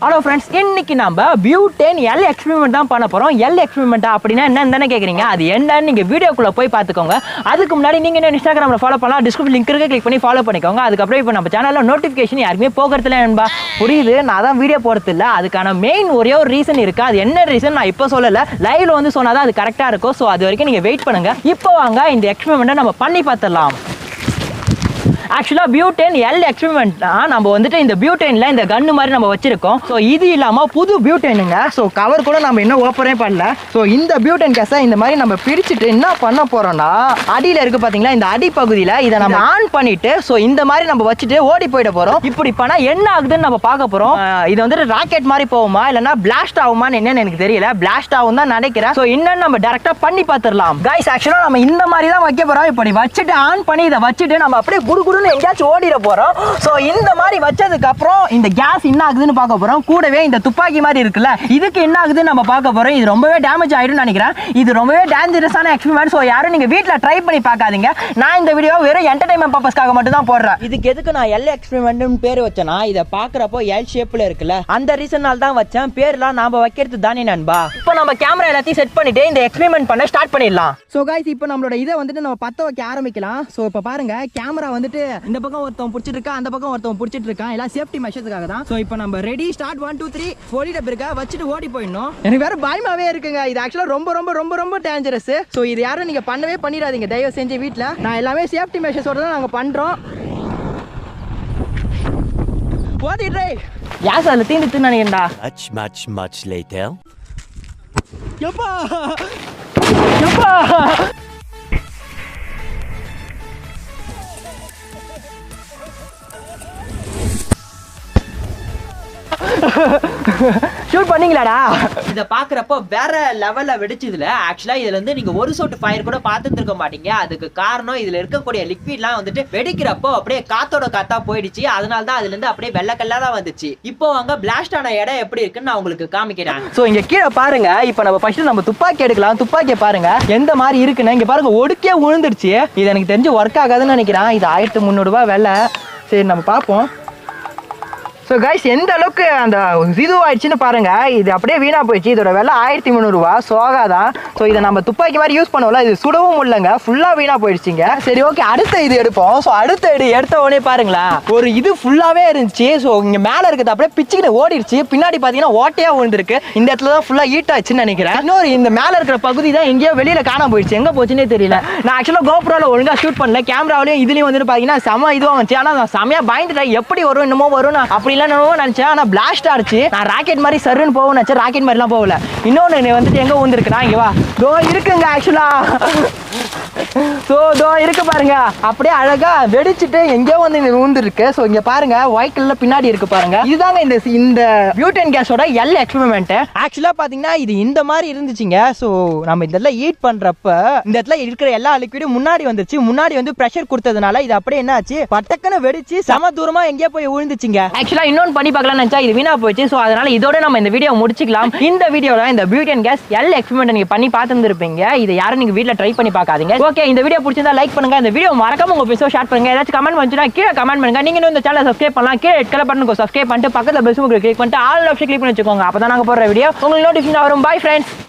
Hello friends, இன்னைக்கு நம்ம butane L experiment தான் பண்ண போகிறோம். எல் எக்ஸ்பெரிமெண்ட்டா அப்படின்னா என்னன்னு தானே கேட்குறீங்க? அது என்னன்னு நீங்கள் வீடியோக்குள்ளே போய் பார்த்துக்கோங்க. அதுக்கு முன்னாடி நீங்கள் என்ன இன்ஸ்டாகிராமில் ஃபாலோ பண்ணலாம், டிஸ்கிரிப்ஷன் லிங்க் இருக்கு, கிளிக் பண்ணி ஃபாலோ பண்ணிக்கோங்க. அதுக்கப்புறம் இப்போ நம்ம சேனலில் நோட்டிஃபிகேஷன் யாருமே போகிறதுல நண்பா. புரியுது, நான் தான் வீடியோ போகிறது இல்லை. அதுக்கான மெயின் ஒரே ஒரு ரீசன் இருக்குது. அது என்ன ரீசன் நான் இப்போ சொல்லலை, லைவ்ல வந்து சொன்னால் தான் அது கரெக்டாக இருக்கும். ஸோ அது வரைக்கும் நீங்கள் வெயிட் பண்ணுங்கள். இப்போ வாங்க இந்த எக்ஸ்பெரிமெண்ட்டை நம்ம பண்ணி பார்த்துடலாம். ஆக்சுவலாக பியூட்டேன் எல் எக்ஸ்பெரிமெண்ட் தான். நம்ம வந்துட்டு இந்த பியூட்டேனில் இந்த கன்னு மாதிரி நம்ம வச்சிருக்கோம். ஸோ இது இல்லாமல் புது பியூட்டேனுங்க. ஸோ கவர் கூட நம்ம இன்னும் ஓப்பனே பண்ணல. ஸோ இந்த பியூட்டேன் கேஸை இந்த மாதிரி நம்ம பிரிச்சுட்டு என்ன பண்ண போகிறோம்னா, அடியில் இருக்குது பார்த்தீங்களா, இந்த அடி பகுதியில் இதை நம்ம ஆன் பண்ணிட்டு ஸோ இந்த மாதிரி நம்ம வச்சுட்டு ஓடி போயிட போகிறோம். இப்படி பண்ணால் என்ன ஆகுதுன்னு நம்ம பார்க்க போகிறோம். இது வந்துட்டு ராக்கெட் மாதிரி போகுமா இல்லைனா பிளாஸ்ட் ஆகுமான்னு என்னன்னு எனக்கு தெரியல. பிளாஸ்ட் ஆகும் தான் நினைக்கிறேன். ஸோ இன்னும் நம்ம டேரெக்டாக பண்ணி பார்த்துடலாம். கைஸ், ஆக்சுவலாக நம்ம இந்த மாதிரி தான் வைக்க போகிறோம். இப்படி வச்சுட்டு ஆன் பண்ணி இதை வச்சுட்டு நம்ம அப்படியே குடு எங்கேயாச்சும் ஓடிட போறோம். சோ இந்த மாதிரி வச்சதுக்கு அப்புறம் இந்த கேஸ் என்ன ஆகுதுன்னு பார்க்க போறோம். கூடவே இந்த துப்பாக்கி மாதிரி இருக்குல்ல, இதுக்கு என்ன ஆகுதுன்னு நம்ம பார்க்க போறோம். இது ரொம்பவே டேமேஜ் ஆயிடும் நினைக்கிறேன். இது ரொம்பவே டேஞ்சரஸான எக்ஸ்பெரிமெண்ட். சோ யாரும் நீங்க வீட்ல ட்ரை பண்ணி பார்க்காதீங்க. நான் இந்த வீடியோ வெறும் என்டர்டைன்மெண்ட் பர்பஸ்க்காக மட்டும் தான் போடுறேன். இதுக்கு எதுக்கு நான் எல் எக்ஸ்பெரிமெண்ட்னு பேர் வச்சேனா, இதை பாக்குறப்போ எல் ஷேப்ல இருக்குல்ல, அந்த ரீசனால தான் வச்சேன். பேர்லாம் நாம வைக்கிறது தானே நண்பா. இப்போ நம்ம கேமரா எல்லாத்தையும் செட் பண்ணிட்டு இந்த எக்ஸ்பெரிமெண்ட் பண்ண ஸ்டார்ட் பண்ணிடலாம். சோ गाइस, இப்போ நம்மளோட இதை வந்துட்டு நம்ம பத்த வைக்க ஆரம்பிக்கலாம். சோ இப்போ பாருங்க, கேமரா வந்துட்டு இந்த பக்கம் ஒருத்தன் பிடிச்சிட்டு இருக்கா, அந்த பக்கம் ஒருத்தன் பிடிச்சிட்டு இருக்கான். எல்லாம் சேஃப்டி மெஷர்ஸ்க்காக தான். சோ இப்போ நம்ம ரெடி, ஸ்டார்ட், 1 2 3 ஓடிட்டு இருக்கா, வச்சுட்டு ஓடி போயிடணும். எனக்கு வேற பயமாவே இருக்குங்க. இது ஆக்சுவலா ரொம்ப ரொம்ப ரொம்ப ரொம்ப டேஞ்சரஸ். சோ இது யாரும் நீங்க பண்ணவே பண்ணிடாதீங்க தயவு செஞ்சு. வீட்ல நான் எல்லாமே சேஃப்டி மெஷர்ஸோட தான் நாங்க பண்றோம். ஓடிடுறே. யாஸ் அதுல தீந்துட்டு நினைக்கிறேன்டா. much later. யப்பா யப்பா ஷூட் பண்ணீங்களாடா? இதை பார்க்குறப்போ வேற லெவலில் வெடிச்சதுல ஆக்சுவலாக இதுல இருந்து நீங்க ஒரு சொட்டு ஃபயர் கூட பார்த்துட்டு இருக்க மாட்டீங்க. அதுக்கு காரணம் இதுல இருக்கக்கூடிய லிக்விட்லாம் வந்துட்டு வெடிக்கிறப்போ அப்படியே காத்தோட காத்தா போயிடுச்சு. அதனால தான் அதுல இருந்து அப்படியே வெள்ளை கல்லா வந்துச்சு. இப்போ அங்க பிளாஸ்ட் ஆன இடம் எப்படி இருக்குன்னு நான் உங்களுக்கு காமிக்கிறேன். ஸோ இங்க கீழே பாருங்க. இப்போ நம்ம ஃபர்ஸ்ட் நம்ம துப்பாக்கி எடுக்கலாம். துப்பாக்கியை பாருங்க எந்த மாதிரி இருக்குன்னு. இங்க பாருங்க, ஒடுக்கே விழுந்துருச்சு. இது எனக்கு தெரிஞ்சு ஒர்க் ஆகாதுன்னு நினைக்கிறேன். இது 1300 ரூபாய் விலை. சரி, நம்ம பார்ப்போம். ஸோ கைஸ், எந்த அளவுக்கு அந்த இதுவாயிடுச்சுன்னு பாருங்க. இது அப்படியே வீணா போயிடுச்சு. இதோட விலை 1300 ரூபா. சோகாதான். ஸோ இதை நம்ம துப்பாக்கி மாதிரி யூஸ் பண்ணுவோம்ல, இது சுடவும் இல்லைங்க, ஃபுல்லாக வீணா போயிடுச்சுங்க. சரி, ஓகே, அடுத்த இது எடுப்போம். ஸோ அடுத்த எடுத்த உடனே பாருங்களா, ஒரு இது ஃபுல்லாகவே இருந்துச்சு. ஸோ இங்கே மேலே இருக்குது அப்படியே பிச்சுக்கிட்டு ஓடிடுச்சு. பின்னாடி பார்த்தீங்கன்னா ஓட்டையாக விழுந்துருக்கு. இந்த இடத்துல தான் ஃபுல்லாக ஹீட் ஆச்சுன்னு நினைக்கிறேன். இன்னொரு இந்த மேலே இருக்கிற பகுதி தான் எங்கேயோ வெளியில் காணாம போயிடுச்சு. எங்கே போச்சுன்னே தெரியல. நான் ஆக்சுவலாக கோப்ரோவில் ஒழுங்காக ஷூட் பண்ணல. கேமராவிலையும் இதுலேயும் வந்துட்டு பார்த்தீங்கன்னா செம இதுவாக வந்துச்சு. ஆனால் நான் செமையாக பயந்துட்டேன். எப்படி வரும் என்னமோ வரும் அப்படிலாம் நினைச்சேன். ஆனா பிளாஸ்ட் ஆச்சு. நான் ராக்கெட் மாதிரி சருன்னு போவேன் நினைச்சேன். ராக்கெட் மாதிரிலாம் போகல. இன்னொன்று வந்துட்டு எங்க வந்துருக்குன்னா, இங்க வா, தோ இருக்குங்க. ஆக்சுவலா ஸோ தோ இருக்கு பாருங்க, அப்படியே அழகா வெடிச்சுட்டு எங்கேயோ வந்து ஊந்துருக்கு. ஸோ இங்க பாருங்க, ஒயிட் கலர்ல பின்னாடி இருக்கு பாருங்க. இதுதாங்க இந்த பியூட்டேன் கேஸோட எல் எக்ஸ்பெரிமெண்ட். ஆக்சுவலா பாத்தீங்கன்னா இது இந்த மாதிரி இருந்துச்சுங்க. ஸோ நம்ம இதெல்லாம் ஹீட் பண்றப்ப இந்த இடத்துல இருக்கிற எல்லா லிக்விடும் முன்னாடி வந்துச்சு. முன்னாடி வந்து பிரஷர் கொடுத்ததுனால இது அப்படியே என்ன ஆச்சு, பட்டக்கன்னு வெடிச்சு சம தூரமா எங்கேயோ போய் விழுந்துச்சுங்க. ஆக்சுவலா இன்னொன்று பண்ணி பார்க்கலாம் நினைச்சா இது வீணா போயிடுச்சு. ஸோ அதனால இதோட நம்ம இந்த வீடியோ முடிச்சுக்கலாம். இந்த வீடியோல இந்த பியூட்டேன் கேஸ் எல் எக்ஸ்பெரிமெண்ட் நீங்க பண்ணி பார்த்துருப்பீங்க. இதை யாரும் நீங்க வீட்டில் ட்ரை பண்ணி பார்க்காதீங்க. ஓகே, இந்த வீடியோ பிடிச்சிருந்தா லைக் பண்ணுங்க. இந்த வீடியோ மறக்காம உங்க ஃப்ரெண்ட்ஸோட ஷேர் பண்ணுங்க. ஏதாச்சும் கமெண்ட் வந்துச்சுன்னா கீழே கமெண்ட் பண்ணுங்க. நீங்க இந்த சேனலை சப்ஸ்கிரைப் பண்ணலாம். கீழே ரெட் கலர் பட்டனுக்கு சப்ஸ்கிரைப் பண்ணிட்டு பக்கத்துல பெல் சிம்பல் கிளிக் பண்ணிட்டு ஆல் ஆப்ஷன் கிளிக் பண்ணி வச்சுக்கோங்க. அப்பதான் நாங்க போடுற வீடியோ உங்களுக்கு நோட்டிஃபிகேஷன் வரும். Bye friends.